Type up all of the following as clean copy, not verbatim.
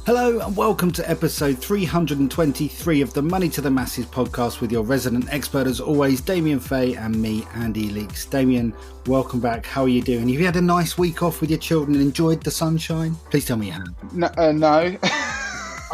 Hello and welcome to episode 323 of the Money to the Masses podcast with your resident expert as always, Damien Fay, and me, Andy Leaks. Damien, welcome back. How are you doing? Have you had a nice week off with your children and enjoyed the sunshine? Please tell me you haven't. No.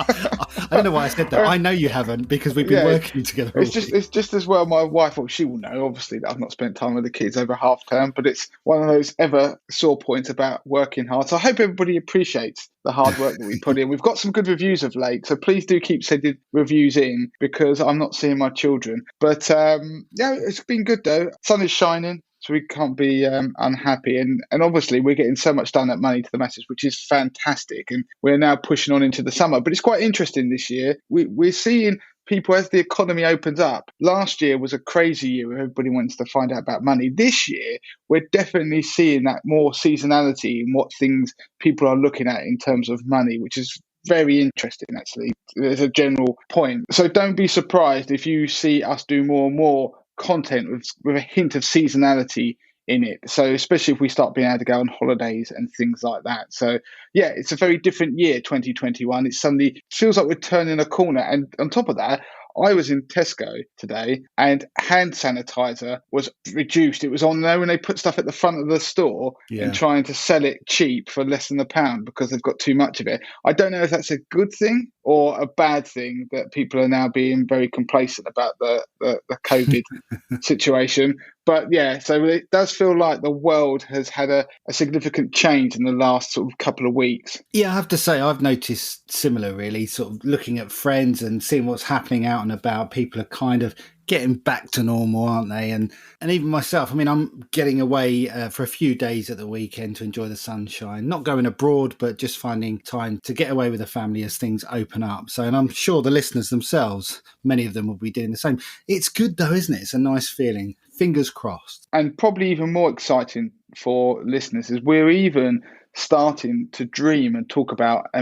I don't know why I said that. I know you haven't because we've been working together. It's just as well. My wife, well, she will know, obviously, that I've not spent time with the kids over half term, but it's one of those ever sore points about working hard. So I hope everybody appreciates the hard work that we put in. We've got some good reviews of late, so please do keep sending reviews in because I'm not seeing my children. But it's been good though. Sun is shining. So we can't be unhappy. And obviously we're getting so much done at Money to the Masses, which is fantastic. And we're now pushing on into the summer. But it's quite interesting this year. We're seeing people as the economy opens up. Last year was a crazy year where everybody wants to find out about money. This year, we're definitely seeing that more seasonality in what things people are looking at in terms of money, which is very interesting, actually. There's a general point. So don't be surprised if you see us do more and more content with a hint of seasonality in it. So especially if we start being able to go on holidays and things like that. So yeah, it's a very different year, 2021. It suddenly feels like we're turning a corner. And on top of that, I was in Tesco today and hand sanitizer was reduced. It was on there when they put stuff at the front of the store and trying to sell it cheap for less than £1 because they've got too much of it. I don't know if that's a good thing or a bad thing that people are now being very complacent about the COVID situation. But yeah, so it does feel like the world has had a significant change in the last sort of couple of weeks. Yeah, I have to say I've noticed similar, really, sort of looking at friends and seeing what's happening out and about. People are kind of getting back to normal, aren't they? And even myself, I mean, I'm getting away for a few days at the weekend to enjoy the sunshine, not going abroad, but just finding time to get away with the family as things open up. So, and I'm sure the listeners themselves, many of them will be doing the same. It's good though, isn't it? It's a nice feeling. Fingers crossed. And probably even more exciting for listeners is we're even starting to dream and talk about a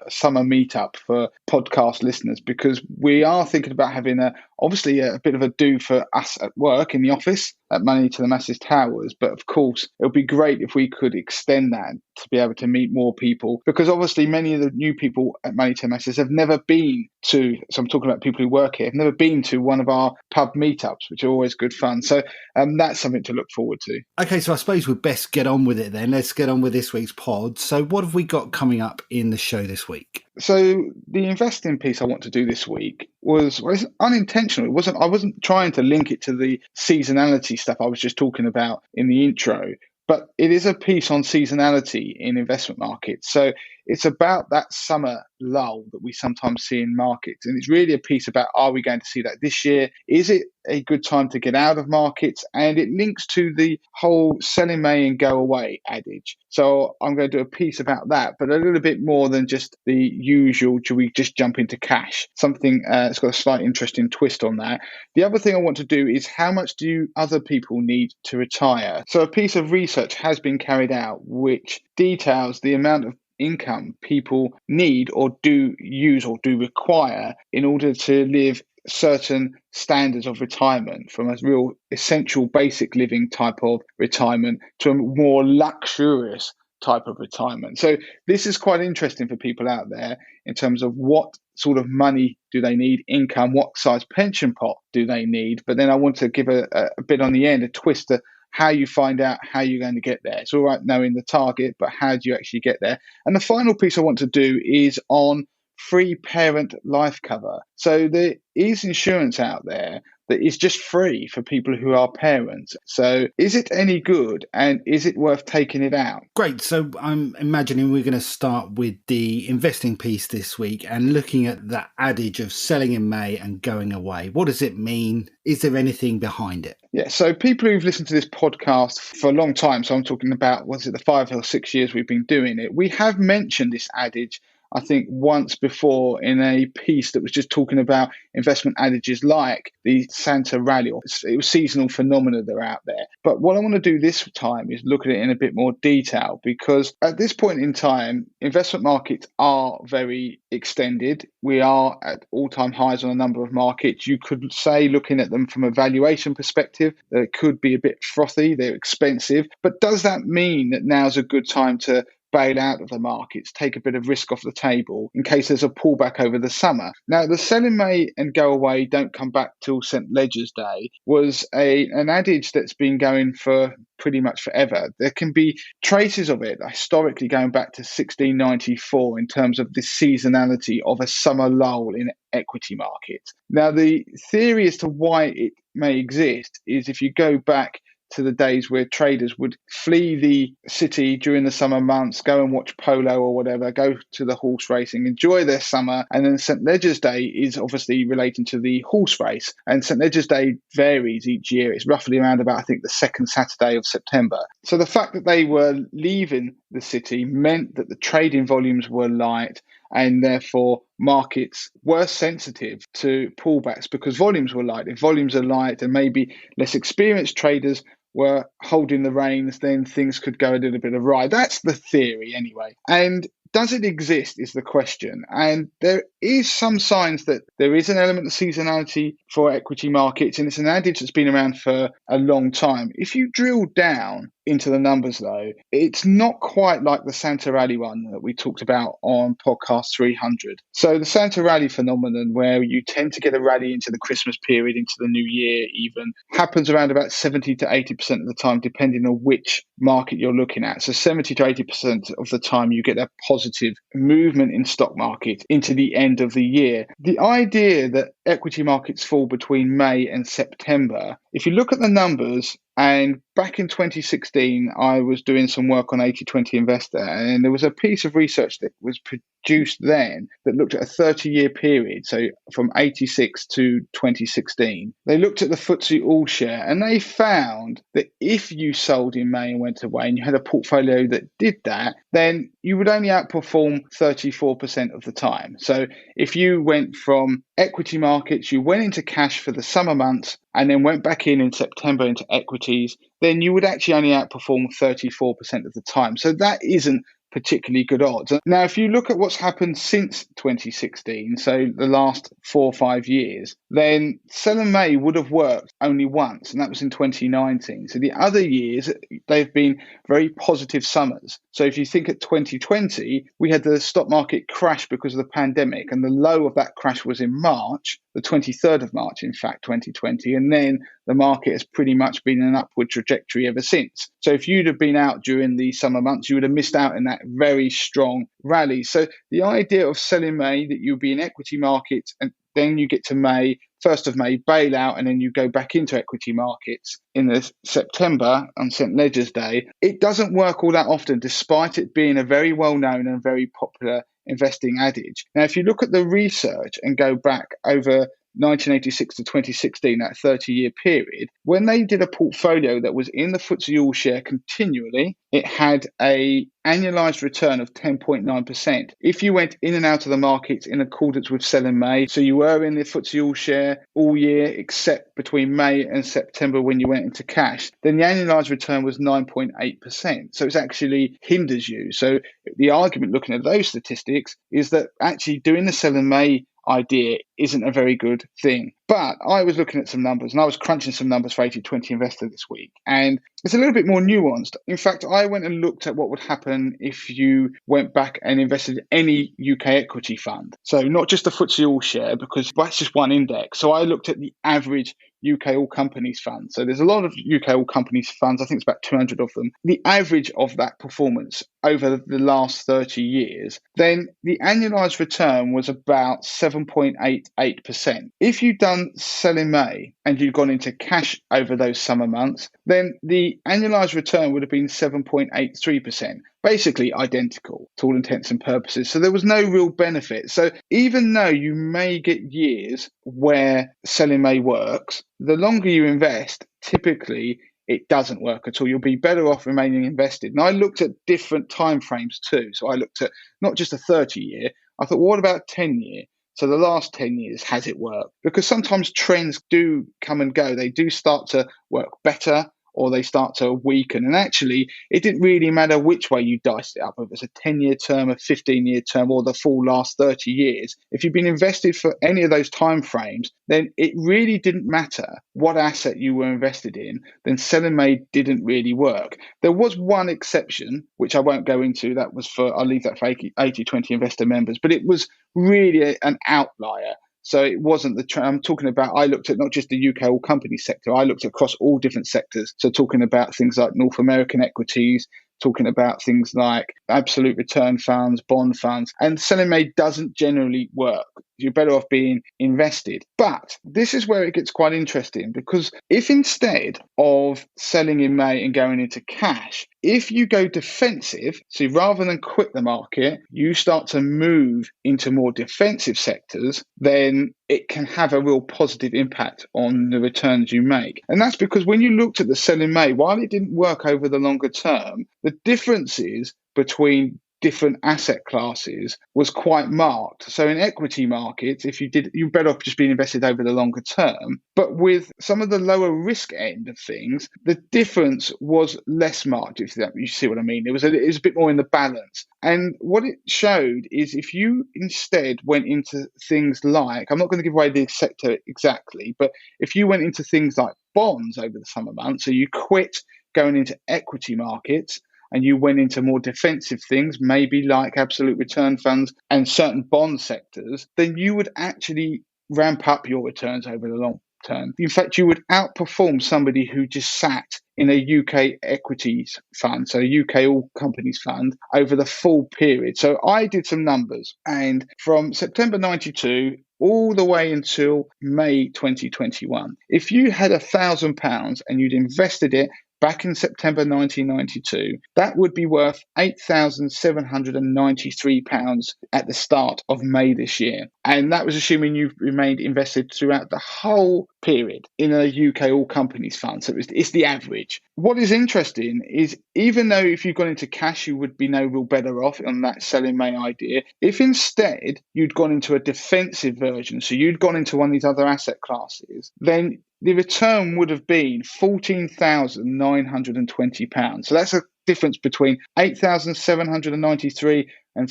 summer meetup for podcast listeners, because we are thinking about having obviously a bit of a do for us at work in the office at Money to the Masses Towers. But of course, it would be great if we could extend that to be able to meet more people, because obviously many of the new people at Money to the Masses have never been to, so I'm talking about people who work here, have never been to one of our pub meetups, which are always good fun. So that's something to look forward to. Okay, so I suppose we'd best get on with it then. Let's get on with this week's pod. So what have we got coming up in the show this week? So the investing piece I want to do this week was unintentional. I wasn't trying to link it to the seasonality stuff I was just talking about in the intro, but it is a piece on seasonality in investment markets. So it's about that summer lull that we sometimes see in markets. And it's really a piece about, are we going to see that this year? Is it a good time to get out of markets? And it links to the whole sell in May and go away adage. So I'm going to do a piece about that, but a little bit more than just the usual, should we just jump into cash? Something that's got a slight interesting twist on that. The other thing I want to do is, how much do other people need to retire? So a piece of research has been carried out which details the amount of income people need or do use or do require in order to live certain standards of retirement, from a real essential basic living type of retirement to a more luxurious type of retirement. So this is quite interesting for people out there in terms of what sort of money do they need, income, what size pension pot do they need. But then I want to give a bit on the end, a twist to how you find out how you're going to get there. It's all right knowing the target, but how do you actually get there? And the final piece I want to do is on free parent life cover. So there is insurance out there that is just free for people who are parents. So is it any good, and is it worth taking it out? Great. So I'm imagining we're going to start with the investing piece this week and looking at that adage of selling in May and going away. What does it mean? Is there anything behind it? Yeah, so people who've listened to this podcast for a long time, so I'm talking about, was it the 5 or 6 years we've been doing it, we have mentioned this adage I think once before in a piece that was just talking about investment adages like the Santa rally, or it was seasonal phenomena that are out there. But what I want to do this time is look at it in a bit more detail, because at this point in time, investment markets are very extended. We are at all-time highs on a number of markets. You could say, looking at them from a valuation perspective, that it could be a bit frothy, they're expensive. But does that mean that now's a good time to bail out of the markets, take a bit of risk off the table in case there's a pullback over the summer. Now, the sell in May and go away, don't come back till St. Leger's Day was an adage that's been going for pretty much forever. There can be traces of it historically going back to 1694 in terms of the seasonality of a summer lull in equity markets. Now, the theory as to why it may exist is if you go back to the days where traders would flee the city during the summer months, go and watch polo or whatever, go to the horse racing, enjoy their summer. And then St. Leger's Day is obviously relating to the horse race. And St. Leger's Day varies each year. It's roughly around about, I think, the second Saturday of September. So the fact that they were leaving the city meant that the trading volumes were light, and therefore markets were sensitive to pullbacks because volumes were light. If volumes are light and maybe less experienced traders were holding the reins, then things could go a little bit awry. That's the theory anyway. And does it exist is the question. And there is some signs that there is an element of seasonality for equity markets, and it's an adage that's been around for a long time. If you drill down into the numbers, though, it's not quite like the Santa Rally one that we talked about on podcast 300. So the Santa Rally phenomenon, where you tend to get a rally into the Christmas period, into the new year even, happens around about 70 to 80% of the time, depending on which market you're looking at. So 70 to 80% of the time you get a positive movement in stock market into the end of the year. The idea that equity markets fall between May and September, if you look at the numbers, and back in 2016, I was doing some work on 80/20 Investor, and there was a piece of research that was produced then that looked at a 30-year period, so from 86 to 2016. They looked at the Footsie All Share, and they found that if you sold in May and went away, and you had a portfolio that did that, then you would only outperform 34% of the time. So if you went from equity markets, you went into cash for the summer months, and then went back in September into equities, then you would actually only outperform 34% of the time. So that isn't particularly good odds. Now, if you look at what's happened since 2016, so the last 4 or 5 years, then sell in May would have worked only once, and that was in 2019. So the other years, they've been very positive summers. So if you think at 2020, we had the stock market crash because of the pandemic, and the low of that crash was in March, the 23rd of March, in fact, 2020, and then the market has pretty much been in an upward trajectory ever since. So if you'd have been out during the summer months, you would have missed out in that very strong rally. So the idea of selling May, that you'll be in equity markets and then you get to May, 1st of May, bail out, and then you go back into equity markets in the September on St. Leger's Day, it doesn't work all that often, despite it being a very well-known and very popular investing adage. Now, if you look at the research and go back over 1986 to 2016, that 30-year period, when they did a portfolio that was in the Footsie All Share continually, it had a annualized return of 10.9%. If you went in and out of the markets in accordance with sell in May, so you were in the Footsie All Share all year except between May and September when you went into cash, then the annualized return was 9.8%. So it actually hinders you. So the argument looking at those statistics is that actually doing the sell in May idea isn't a very good thing. But I was looking at some numbers, and I was crunching some numbers for 80/20 Investor this week, and it's a little bit more nuanced. In fact, I went and looked at what would happen if you went back and invested in any UK equity fund. So not just the Footsie All Share, because that's just one index. So I looked at the average UK All Companies fund. So there's a lot of UK All Companies funds. I think it's about 200 of them. The average of that performance over the last 30 years, then the annualized return was about 7.88%. If you'd done sell in May and you'd gone into cash over those summer months, then the annualized return would have been 7.83%. Basically identical to all intents and purposes. So there was no real benefit. So even though you may get years where sell in May works, the longer you invest, typically it doesn't work at all. You'll be better off remaining invested. And I looked at different time frames too. So I looked at not just a 30-year. I thought, well, what about 10-year? So the last 10 years, has it worked? Because sometimes trends do come and go. They do start to work better or they start to weaken. And actually, it didn't really matter which way you diced it up, if it was a 10-year term, a 15-year term, or the full last 30 years. If you've been invested for any of those time frames, then it really didn't matter what asset you were invested in, then sell and May didn't really work. There was one exception, which I won't go into. I'll leave that for 80/20 investor members, but it was really an outlier. So it wasn't I'm talking about, I looked at not just the UK all company sector, I looked across all different sectors. So talking about things like North American equities, talking about things like absolute return funds, bond funds, and selling May doesn't generally work. You're better off being invested. But this is where it gets quite interesting, because if instead of selling in May and going into cash, if you go defensive, so rather than quit the market, you start to move into more defensive sectors, then it can have a real positive impact on the returns you make. And that's because when you looked at the sell in May, while it didn't work over the longer term, the differences between different asset classes was quite marked. So in equity markets, you're better off just being invested over the longer term. But with some of the lower risk end of things, the difference was less marked, if you see what I mean. It was a bit more in the balance. And what it showed is if you instead went into things like, I'm not going to give away the sector exactly, but if you went into things like bonds over the summer months, so you quit going into equity markets, and you went into more defensive things, maybe like absolute return funds and certain bond sectors, then you would actually ramp up your returns over the long term. In fact, you would outperform somebody who just sat in a UK equities fund, so a UK all companies fund, over the full period. So I did some numbers, and from September 92 all the way until May 2021, if you had £1,000 and you'd invested it back in September 1992, that would be worth £8,793 at the start of May this year. And that was assuming you've remained invested throughout the whole period in a UK all companies fund. So it's the average. What is interesting is, even though if you've gone into cash, you would be no real better off on that sell in May idea. If instead you'd gone into a defensive version, so you'd gone into one of these other asset classes, then the return would have been £14,920. So that's a difference between 8,793 and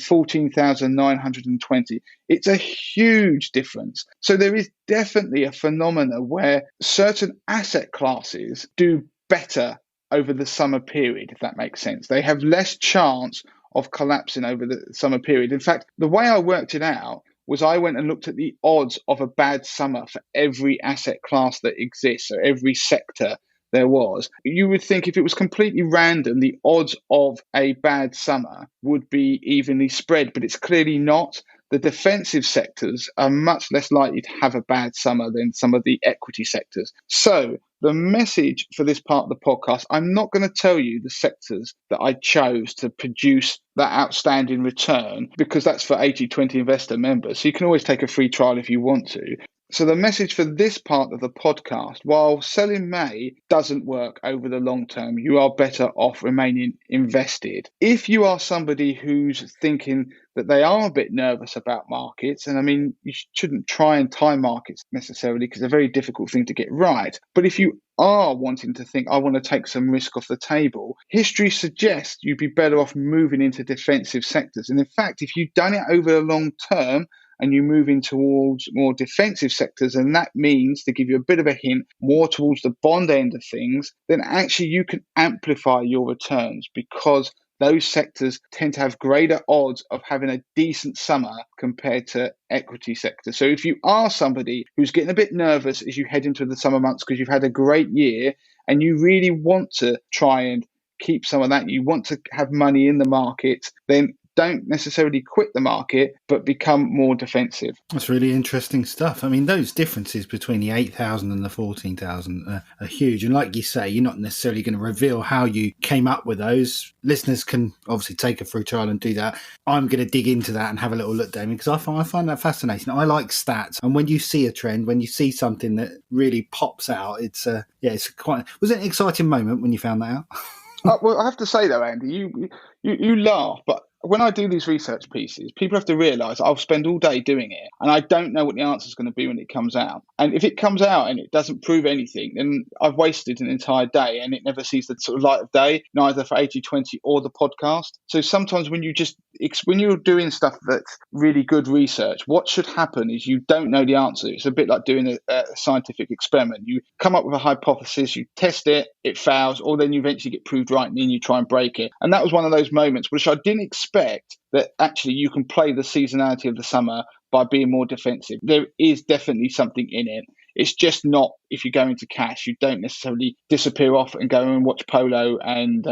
14,920. It's a huge difference. So there is definitely a phenomena where certain asset classes do better over the summer period, if that makes sense. They have less chance of collapsing over the summer period. In fact, the way I worked it out was I went and looked at the odds of a bad summer for every asset class that exists, or every sector there was. You would think if it was completely random, the odds of a bad summer would be evenly spread, but it's clearly not. The defensive sectors are much less likely to have a bad summer than some of the equity sectors. So the message for this part of the podcast, I'm not going to tell you the sectors that I chose to produce that outstanding return, because that's for 80/20 investor members. So you can always take a free trial if you want to. So the message for this part of the podcast, while selling May doesn't work over the long term, you are better off remaining invested. If you are somebody who's thinking that they are a bit nervous about markets, and I mean, you shouldn't try and time markets necessarily, because they're a very difficult thing to get right. But if you are wanting to think, I want to take some risk off the table, history suggests you'd be better off moving into defensive sectors. And in fact, if you've done it over the long term, and you move in towards more defensive sectors, and that means, to give you a bit of a hint, more towards the bond end of things, then actually you can amplify your returns, because those sectors tend to have greater odds of having a decent summer compared to equity sectors. So if you are somebody who's getting a bit nervous as you head into the summer months because you've had a great year and you really want to try and keep some of that, you want to have money in the market, then don't necessarily quit the market, but become more defensive. That's really interesting stuff. I mean, those differences between the 8,000 and the 14,000 are huge. And like you say, you're not necessarily going to reveal how you came up with those. Listeners can obviously take a free trial and do that. I'm going to dig into that and have a little look, Damien, because I find that fascinating. I like stats. And when you see a trend, when you see something that really pops out, it's quite, was it an exciting moment when you found that out? Well, I have to say though, Andy, you laugh, but when I do these research pieces, people have to realise I'll spend all day doing it, and I don't know what the answer is going to be when it comes out. And if it comes out and it doesn't prove anything, then I've wasted an entire day, and it never sees the sort of light of day, neither for 80/20 or the podcast. So sometimes when you're doing stuff that's really good research, what should happen is you don't know the answer. It's a bit like doing a scientific experiment. You come up with a hypothesis, you test it, it fails, or then you eventually get proved right, and then you try and break it. And that was one of those moments which I didn't expect, that actually you can play the seasonality of the summer by being more defensive. There is definitely something in it. It's just not, if you go into cash, you don't necessarily disappear off and go and watch polo and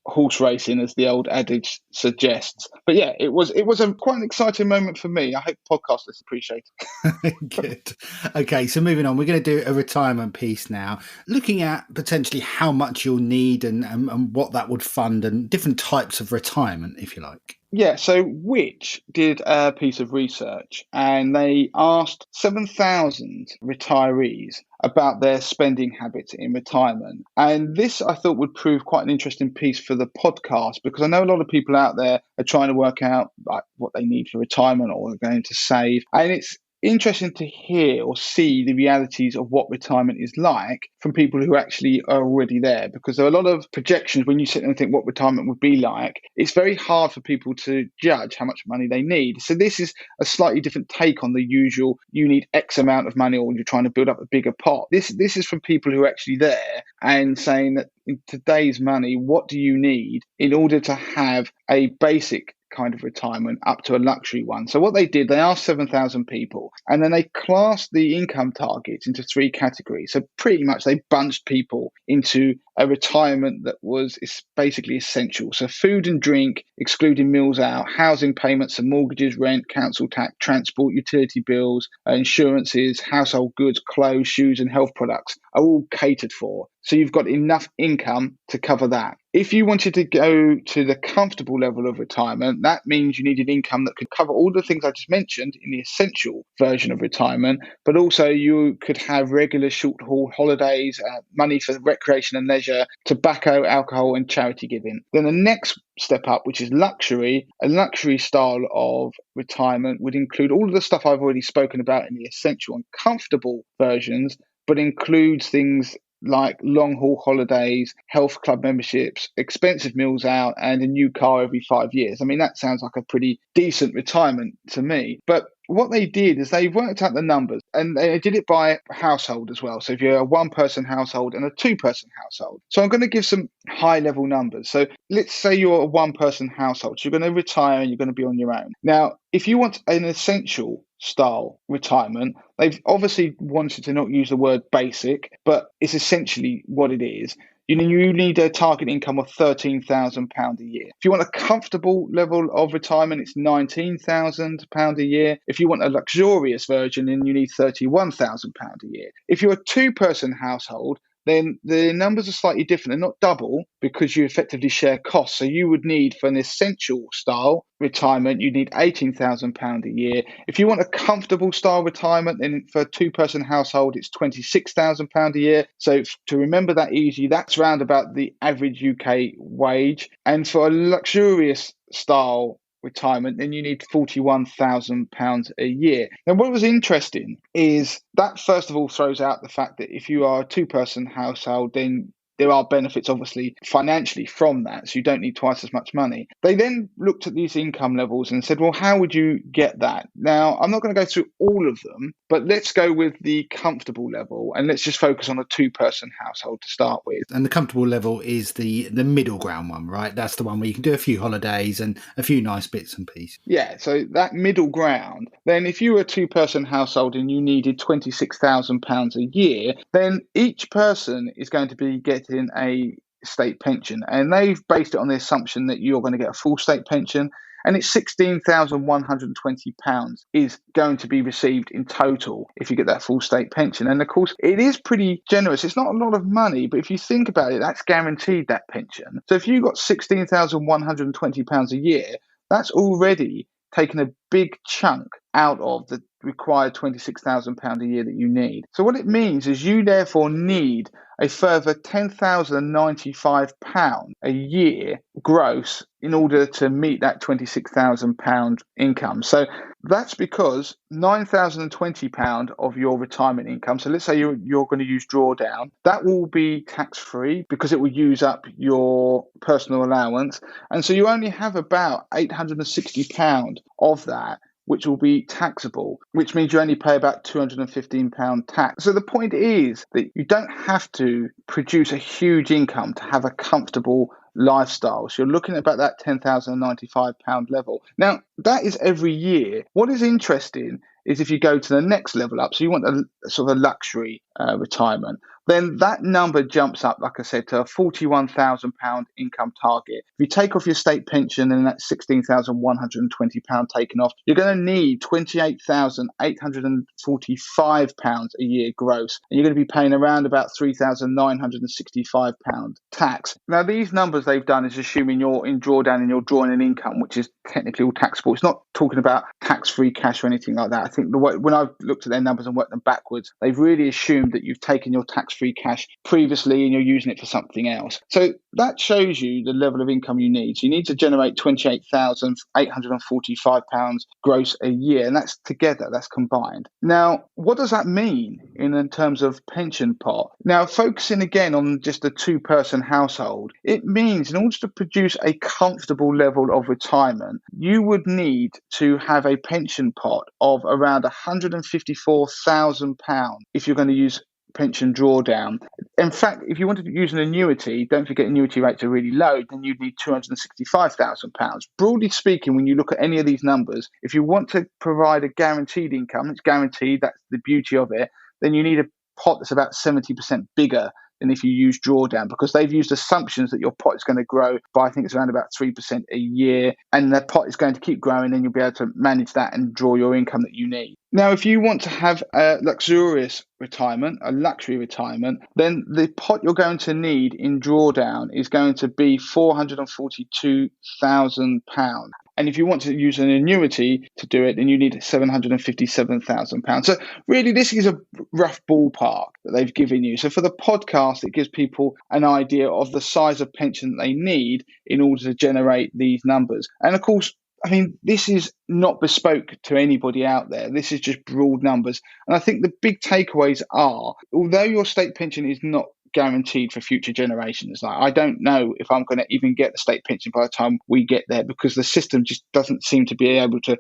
horse racing, as the old adage suggests. But yeah, it was quite an exciting moment for me. I hope podcasters appreciate it. Good. Okay, so moving on, we're going to do a retirement piece now, looking at potentially how much you'll need and what that would fund, and different types of retirement, if you like. Yeah, so Which did a piece of research, and they asked 7,000 retirees about their spending habits in retirement. And this, I thought, would prove quite an interesting piece for the podcast, because I know a lot of people out there are trying to work out like what they need for retirement or are going to save. And it's interesting to hear or see the realities of what retirement is like from people who actually are already there, because there are a lot of projections when you sit and think what retirement would be like. It's very hard for people to judge how much money they need. So this is a slightly different take on the usual, you need X amount of money or you're trying to build up a bigger pot. This is from people who are actually there and saying that in today's money, what do you need in order to have a basic kind of retirement up to a luxury one? So what they did, they asked 7,000 people, and then they classed the income targets into three categories. So pretty much they bunched people into a retirement that was basically essential. So food and drink, excluding meals out, housing payments and mortgages, rent, council tax, transport, utility bills, insurances, household goods, clothes, shoes and health products are all catered for. So you've got enough income to cover that. If you wanted to go to the comfortable level of retirement, that means you needed income that could cover all the things I just mentioned in the essential version of retirement, but also you could have regular short-haul holidays, money for recreation and leisure, tobacco, alcohol, and charity giving. Then the next step up, which is luxury, a luxury style of retirement would include all of the stuff I've already spoken about in the essential and comfortable versions, but includes things like long-haul holidays, health club memberships, expensive meals out, and a new car every 5 years. I mean, that sounds like a pretty decent retirement to me. But what they did is they worked out the numbers, and they did it by household as well. So if you're a one-person household and a two-person household. So I'm going to give some high-level numbers. So let's say you're a one-person household. So you're going to retire and you're going to be on your own. Now, if you want an essential style retirement, they've obviously wanted to not use the word basic, but it's essentially what it is. You need a target income of £13,000 a year. If you want a comfortable level of retirement, it's £19,000 a year. If you want a luxurious version, then you need £31,000 a year. If you're a two-person household, then the numbers are slightly different. They're not double because you effectively share costs. So you would need, for an essential style retirement, you'd need £18,000 a year. If you want a comfortable style retirement, then for a two-person household, it's £26,000 a year. So to remember that easy, that's around about the average UK wage. And for a luxurious style retirement, then you need £41,000 a year. Now, what was interesting is that, first of all, throws out the fact that if you are a two-person household, then there are benefits, obviously, financially from that. So you don't need twice as much money. They then looked at these income levels and said, well, how would you get that? Now, I'm not going to go through all of them, but let's go with the comfortable level, and let's just focus on a two-person household to start with. And the comfortable level is the middle ground one, right? That's the one where you can do a few holidays and a few nice bits and pieces. Yeah, so that middle ground, then if you were a two-person household and you needed £26,000 a year, then each person is going to be getting a state pension. And they've based it on the assumption that you're going to get a full state pension, and it's £16,120 is going to be received in total if you get that full state pension. And of course, it is pretty generous. It's not a lot of money, but if you think about it, that's guaranteed, that pension. So if you got £16,120 a year, that's already taken a big chunk out of the required £26,000 a year that you need. So what it means is you therefore need a further £10,095 a year gross in order to meet that £26,000 income. So that's because £9,020 of your retirement income, so let's say you're going to use drawdown, that will be tax-free because it will use up your personal allowance. And so you only have about £860 of that which will be taxable, which means you only pay about £215 tax. So the point is that you don't have to produce a huge income to have a comfortable lifestyle. So you're looking at about that £10,095 level. Now, that is every year. What is interesting is if you go to the next level up, so you want a sort of a luxury retirement, then that number jumps up, like I said, to a £41,000 income target. If you take off your state pension and that's £16,120 taken off, you're going to need £28,845 a year gross. And you're going to be paying around about £3,965 tax. Now, these numbers they've done is assuming you're in drawdown and you're drawing an income, which is technically all taxable. It's not talking about tax-free cash or anything like that. I think when I've looked at their numbers and worked them backwards, they've really assumed that you've taken your tax-free cash previously and you're using it for something else. So that shows you the level of income you need. So you need to generate £28,845 gross a year, and that's together, that's combined. Now, what does that mean in terms of pension pot? Now, focusing again on just a two-person household, it means in order to produce a comfortable level of retirement, you would need to have a pension pot of around £154,000 if you're going to use pension drawdown. In fact, if you wanted to use an annuity, don't forget annuity rates are really low, then you'd need £265,000. Broadly speaking, when you look at any of these numbers, if you want to provide a guaranteed income, it's guaranteed, that's the beauty of it, then you need a pot that's about 70% bigger than if you use drawdown, because they've used assumptions that your pot is going to grow by, I think it's around about 3% a year, and the pot is going to keep growing, and you'll be able to manage that and draw your income that you need. Now, if you want to have a luxurious retirement, a luxury retirement, then the pot you're going to need in drawdown is going to be £442,000. And if you want to use an annuity to do it, then you need £757,000. So really, this is a rough ballpark that they've given you. So for the podcast, it gives people an idea of the size of pension they need in order to generate these numbers. And of course, I mean, this is not bespoke to anybody out there. This is just broad numbers. And I think the big takeaways are, although your state pension is not guaranteed for future generations, like I don't know if I'm going to even get the state pension by the time we get there, because the system just doesn't seem to be able to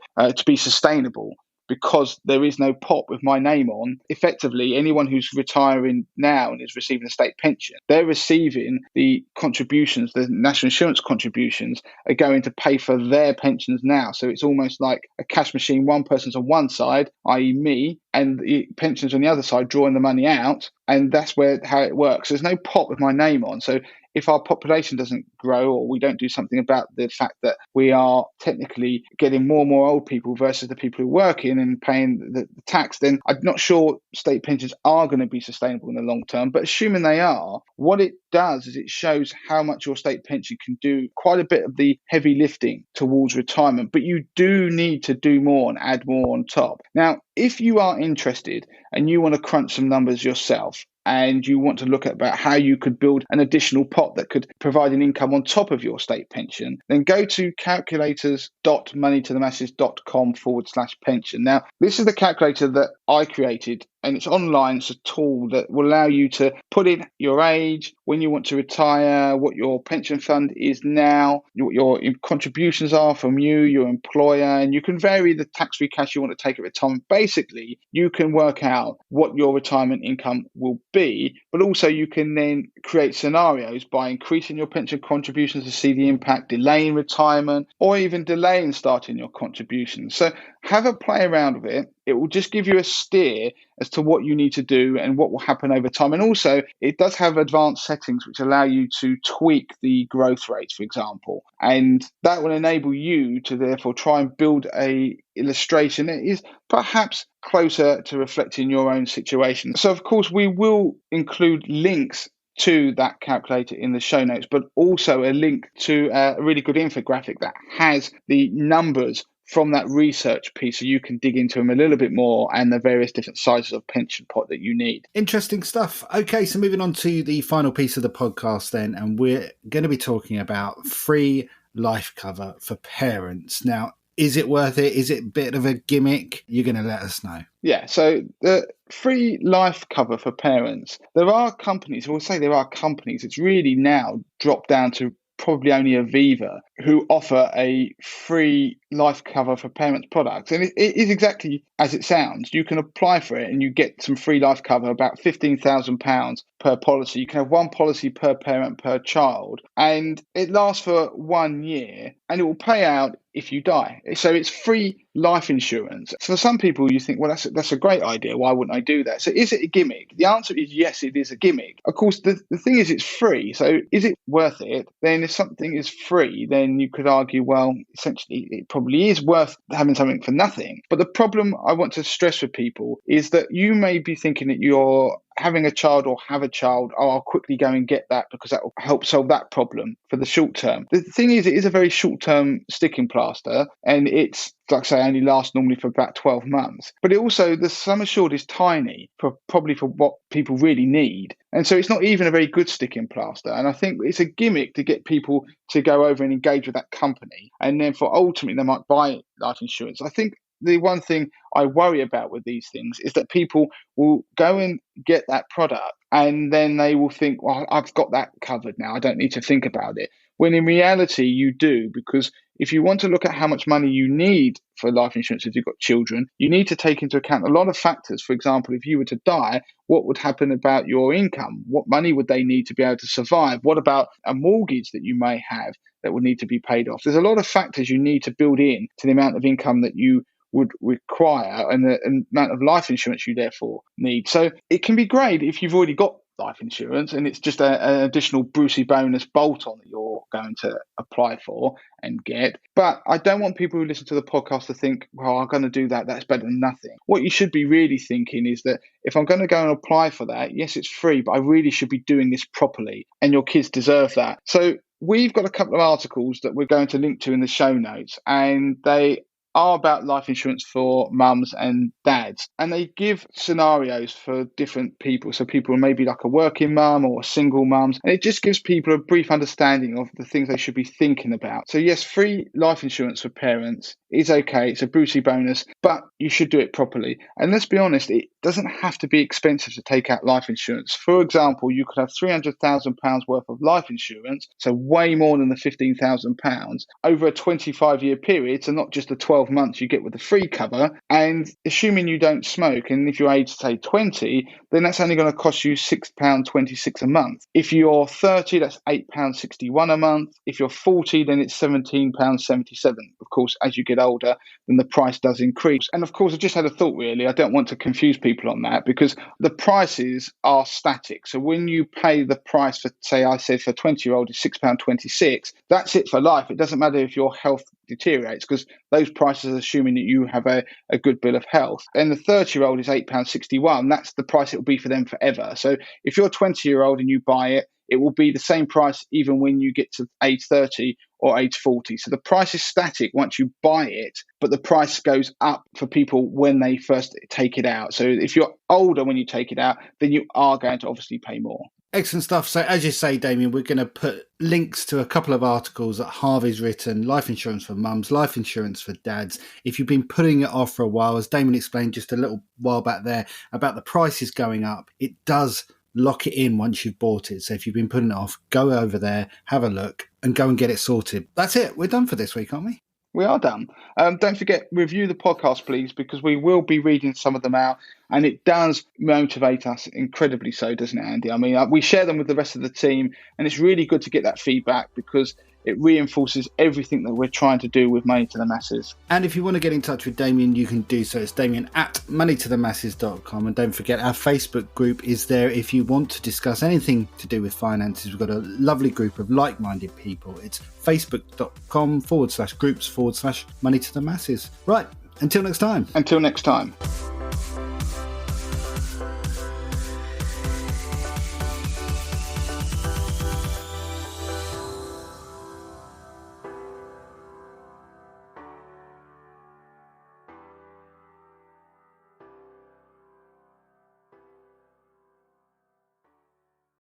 be sustainable. Because there is no pot with my name on, effectively, anyone who's retiring now and is receiving a state pension, they're receiving the contributions, the national insurance contributions are going to pay for their pensions now. So it's almost like a cash machine. One person's on one side, i.e. me, and the pensions on the other side drawing the money out. And that's how it works. There's no pot with my name on. So if our population doesn't grow, or we don't do something about the fact that we are technically getting more and more old people versus the people who are working and paying the tax, then I'm not sure state pensions are going to be sustainable in the long term. But assuming they are, what it does is it shows how much your state pension can do quite a bit of the heavy lifting towards retirement. But you do need to do more and add more on top. Now, if you are interested and you want to crunch some numbers yourself, and you want to look at about how you could build an additional pot that could provide an income on top of your state pension, then go to calculators.moneytothemasses.com/pension. Now, this is the calculator that I created, and it's online. It's a tool that will allow you to put in your age, when you want to retire, what your pension fund is now, what your contributions are from you, your employer, and you can vary the tax-free cash you want to take at retirement. Basically, you can work out what your retirement income will be, but also you can then create scenarios by increasing your pension contributions to see the impact, delaying retirement, or even delaying starting your contributions. So have a play around with it. It will just give you a steer as to what you need to do and what will happen over time. And also, it does have advanced settings which allow you to tweak the growth rates, for example. And that will enable you to therefore try and build a illustration that is perhaps closer to reflecting your own situation. So, of course, we will include links to that calculator in the show notes, but also a link to a really good infographic that has the numbers from that research piece so you can dig into them a little bit more and the various different sizes of pension pot that you need. Interesting stuff. Okay, so moving on to the final piece of the podcast then, and we're going to be talking about free life cover for parents. Now, is it worth it? Is it a bit of a gimmick? You're going to let us know. Yeah, so the free life cover for parents, there are companies, we'll say there are companies, it's really now dropped down to probably only Aviva, who offer a free life cover for parents products. And it is exactly as it sounds. You can apply for it and you get some free life cover, about £15,000 per policy. You can have one policy per parent per child, and it lasts for 1 year and it will pay out if you die. So it's free life insurance. So for some people, you think, well, that's a great idea. Why wouldn't I do that? So is it a gimmick? The answer is yes, it is a gimmick. Of course, the thing is it's free. So is it worth it? Then if something is free, then you could argue, well, essentially, it probably is worth having something for nothing. But the problem I want to stress with people is that you may be thinking that you're having a child or have a child, I'll quickly go and get that because that will help solve that problem for the short term. The thing is, it is a very short-term sticking plaster, and it's, like I say, only lasts normally for about 12 months. But it also, the sum assured is tiny for what people really need. And so it's not even a very good sticking plaster. And I think it's a gimmick to get people to go over and engage with that company. And then for ultimately, they might buy life insurance. I think the one thing I worry about with these things is that people will go and get that product and then they will think, well, I've got that covered now. I don't need to think about it. When in reality, you do, because if you want to look at how much money you need for life insurance if you've got children, you need to take into account a lot of factors. For example, if you were to die, what would happen about your income? What money would they need to be able to survive? What about a mortgage that you may have that would need to be paid off? There's a lot of factors you need to build in to the amount of income that you would require and the amount of life insurance you therefore need. So it can be great if you've already got life insurance and it's just an additional Brucey bonus bolt-on that you're going to apply for and get. But I don't want people who listen to the podcast to think, well, I'm going to do that, that's better than nothing. What you should be really thinking is that if I'm going to go and apply for that, yes, it's free, but I really should be doing this properly, and your kids deserve that. So we've got a couple of articles that we're going to link to in the show notes, and they are about life insurance for mums and dads. And they give scenarios for different people. So people maybe like a working mum or single mums. And it just gives people a brief understanding of the things they should be thinking about. So yes, free life insurance for parents is okay. It's a Brucey bonus, but you should do it properly. And let's be honest, it doesn't have to be expensive to take out life insurance. For example, you could have £300,000 worth of life insurance, so way more than the £15,000 over a 25-year period. So not just the 12 months you get with the free cover. And assuming you don't smoke, and if you're aged, say, 20, then that's only going to cost you £6.26 a month. If you're 30, that's £8.61 a month. If you're 40, then it's £17.77. Of course, as you get older, then the price does increase. And of course, I just had a thought, really. I don't want to confuse people on that because the prices are static. So when you pay the price for, say, I said for a 20-year-old is £6.26, that's it for life. It doesn't matter if your health deteriorates because those prices are assuming that you have a good bill of health. And the 30-year-old is £8.61. That's the price it will be for them forever. So if you're a 20-year-old and you buy it, it will be the same price even when you get to age 30 or age 40. So the price is static once you buy it, but the price goes up for people when they first take it out. So if you're older when you take it out, then you are going to obviously pay more. Excellent stuff. So as you say, Damien, we're going to put links to a couple of articles that Harvey's written, life insurance for mums, life insurance for dads. If you've been putting it off for a while, as Damien explained just a little while back there about the prices going up, it does lock it in once you've bought it. So if you've been putting it off, go over there, have a look and go and get it sorted. That's it. We're done for this week, aren't we? We are done. Don't forget, review the podcast, please, because we will be reading some of them out. And it does motivate us incredibly so, doesn't it, Andy? I mean, we share them with the rest of the team, and it's really good to get that feedback because it reinforces everything that we're trying to do with Money to the Masses. And if you want to get in touch with Damien, you can do so. It's Damien at moneytothemasses.com. And don't forget, our Facebook group is there if you want to discuss anything to do with finances. We've got a lovely group of like-minded people. It's facebook.com/groups/Money to the Masses. Right. Until next time. Until next time.